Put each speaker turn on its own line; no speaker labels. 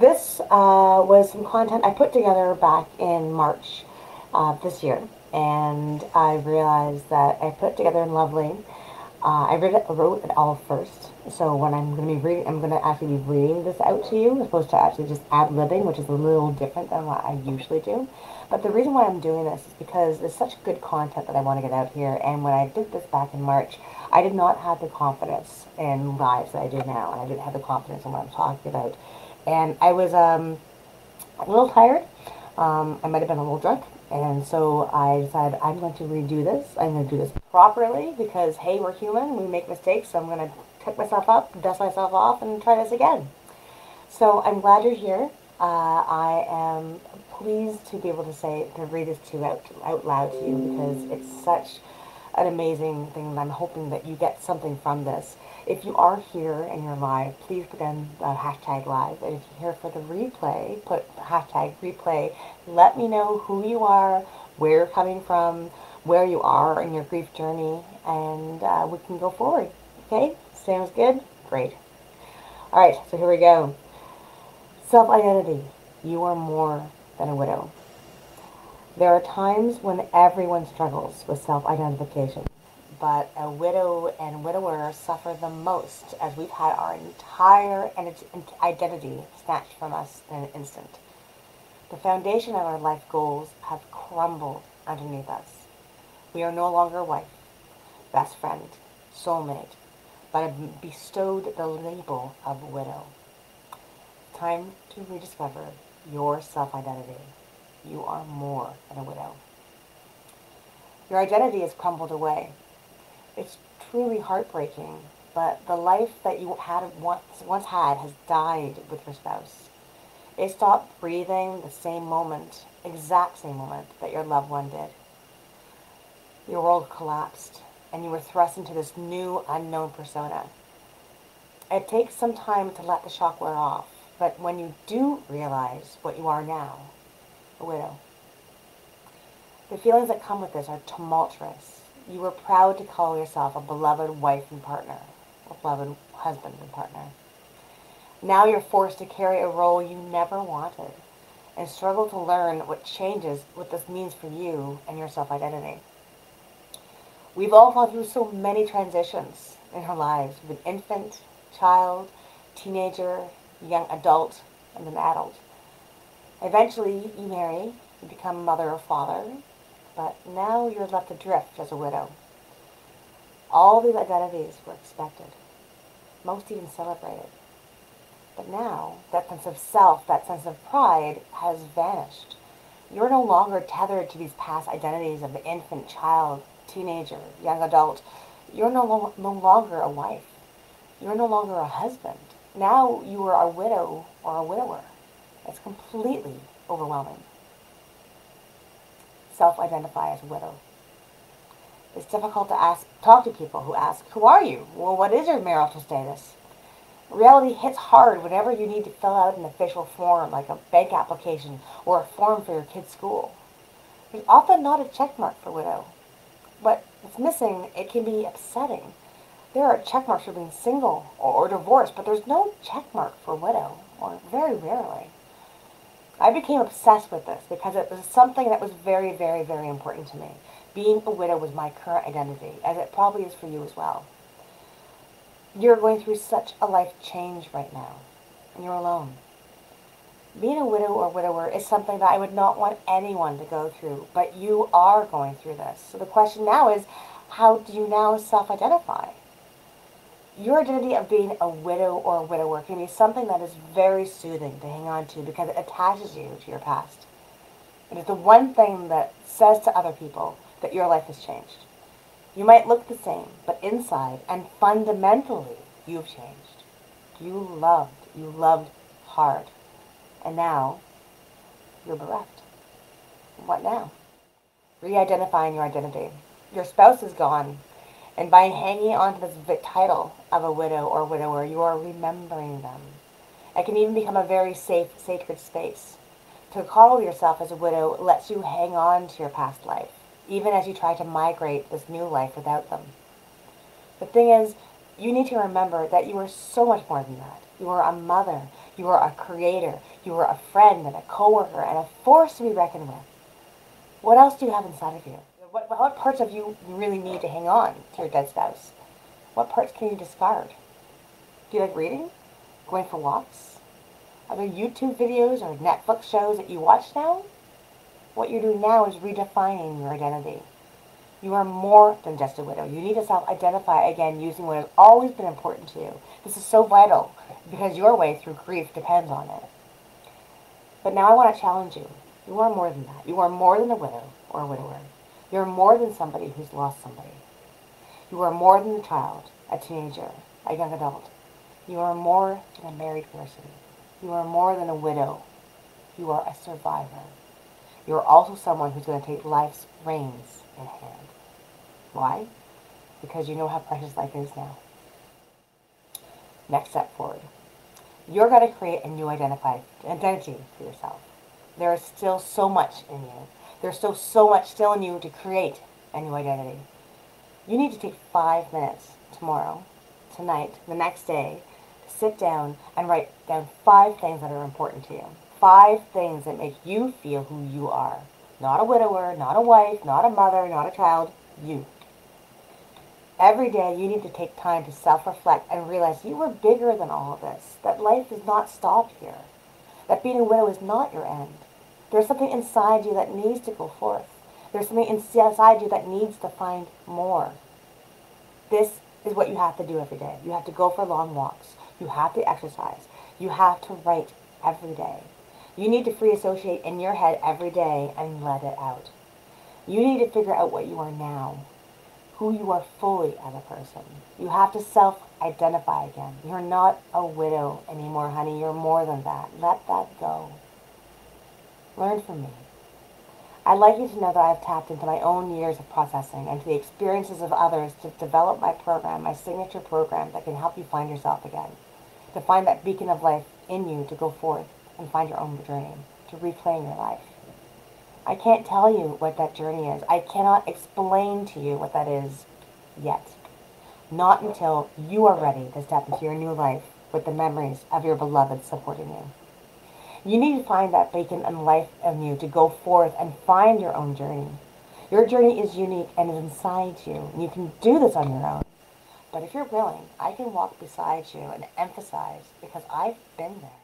this was some content I put together back in March this year, and I realized that I put it together in Lovely. I wrote it all first, so when I'm going to be reading, I'm going to actually be reading this out to you, as opposed to actually just ad-libbing, which is a little different than what I usually do. But the reason why I'm doing this is because there's such good content that I want to get out here, and when I did this back in March, I did not have the confidence in lives that I do now, and I didn't have the confidence in what I'm talking about. And I was a little tired. I might have been a little drunk. And so I decided I'm going to redo this. I'm going to do this properly because, hey, we're human. We make mistakes. So I'm going to pick myself up, dust myself off, and try this again. So I'm glad you're here. I am pleased to be able to read this to you out loud to you because it's such an amazing thing, and I'm hoping that you get something from this. If you are here and you're live, please put in hashtag live. And if you're here for the replay, put hashtag replay. Let me know who you are, where you're coming from, where you are in your grief journey, and we can go forward. Okay? Sounds good? Great. All right, so here we go. Self-identity. You are more than a widow. There are times when everyone struggles with self-identification, but a widow and widower suffer the most as we've had our entire identity snatched from us in an instant. The foundation of our life goals have crumbled underneath us. We are no longer wife, best friend, soulmate, but have bestowed the label of widow. Time to rediscover your self-identity. You are more than a widow. Your identity has crumbled away. It's truly heartbreaking, but the life that you had once had has died with your spouse. It stopped breathing the same moment, exact same moment, that your loved one did. Your world collapsed, and you were thrust into this new, unknown persona. It takes some time to let the shock wear off, but when you do realize what you are now, a widow, the feelings that come with this are tumultuous. You were proud to call yourself a beloved wife and partner, a beloved husband and partner. Now you're forced to carry a role you never wanted and struggle to learn what this means for you and your self-identity. We've all gone through so many transitions in our lives, with an infant, child, teenager, young adult, and an adult. Eventually, you marry, you become a mother or father, but now you're left adrift as a widow. All these identities were expected, most even celebrated. But now, that sense of self, that sense of pride, has vanished. You're no longer tethered to these past identities of the infant, child, teenager, young adult. You're no longer a wife. You're no longer a husband. Now you are a widow or a widower. It's completely overwhelming. Self-identify as a widow. It's difficult to talk to people who ask, who are you? Well, what is your marital status? Reality hits hard whenever you need to fill out an official form, like a bank application or a form for your kid's school. There's often not a check mark for widow. But it's missing, it can be upsetting. There are check marks for being single or divorced, but there's no check mark for widow, or very rarely. I became obsessed with this because it was something that was very, very, very important to me. Being a widow was my current identity, as it probably is for you as well. You're going through such a life change right now, and you're alone. Being a widow or widower is something that I would not want anyone to go through, but you are going through this. So the question now is, how do you now self-identify? Your identity of being a widow or a widower can be something that is very soothing to hang on to because it attaches you to your past. It is the one thing that says to other people that your life has changed. You might look the same, but inside and fundamentally, you've changed. You loved hard. And now, you're bereft. What now? Re-identifying your identity. Your spouse is gone, and by hanging on to this title of a widow or widower, you are remembering them. It can even become a very safe, sacred space. To call yourself as a widow lets you hang on to your past life, even as you try to migrate this new life without them. The thing is, you need to remember that you are so much more than that. You are a mother. You are a creator. You were a friend and a coworker and a force to be reckoned with. What else do you have inside of you? What parts of you really need to hang on to your dead spouse? What parts can you discard? Do you like reading? Going for walks? Are there YouTube videos or Netflix shows that you watch now? What you're doing now is redefining your identity. You are more than just a widow. You need to self-identify again using what has always been important to you. This is so vital because your way through grief depends on it. But now I want to challenge you. You are more than that. You are more than a widow or a widower. You're more than somebody who's lost somebody. You are more than a child, a teenager, a young adult. You are more than a married person. You are more than a widow. You are a survivor. You are also someone who's going to take life's reins in hand. Why? Because you know how precious life is now. Next step forward. You're going to create a new identity for yourself. There is still so much in you. There's still so much still in you to create a new identity. You need to take 5 minutes tomorrow, tonight, the next day, to sit down and write down 5 things that are important to you. 5 things that make you feel who you are. Not a widower, not a wife, not a mother, not a child. You. Every day you need to take time to self-reflect and realize you are bigger than all of this. That life does not stop here. That being a widow is not your end. There's something inside you that needs to go forth. There's something inside you that needs to find more. This is what you have to do every day. You have to go for long walks. You have to exercise. You have to write every day. You need to free associate in your head every day and let it out. You need to figure out what you are now, who you are fully as a person. You have to self-identify again. You're not a widow anymore, honey. You're more than that. Let that go. Learn from me. I'd like you to know that I've tapped into my own years of processing and to the experiences of others to develop my program, my signature program that can help you find yourself again, to find that beacon of life in you to go forth and find your own journey, to reclaim your life. I can't tell you what that journey is. I cannot explain to you what that is yet. Not until you are ready to step into your new life with the memories of your beloved supporting you. You need to find that beacon and life in you to go forth and find your own journey. Your journey is unique and is inside you, and you can do this on your own. But if you're willing, I can walk beside you and emphasize because I've been there.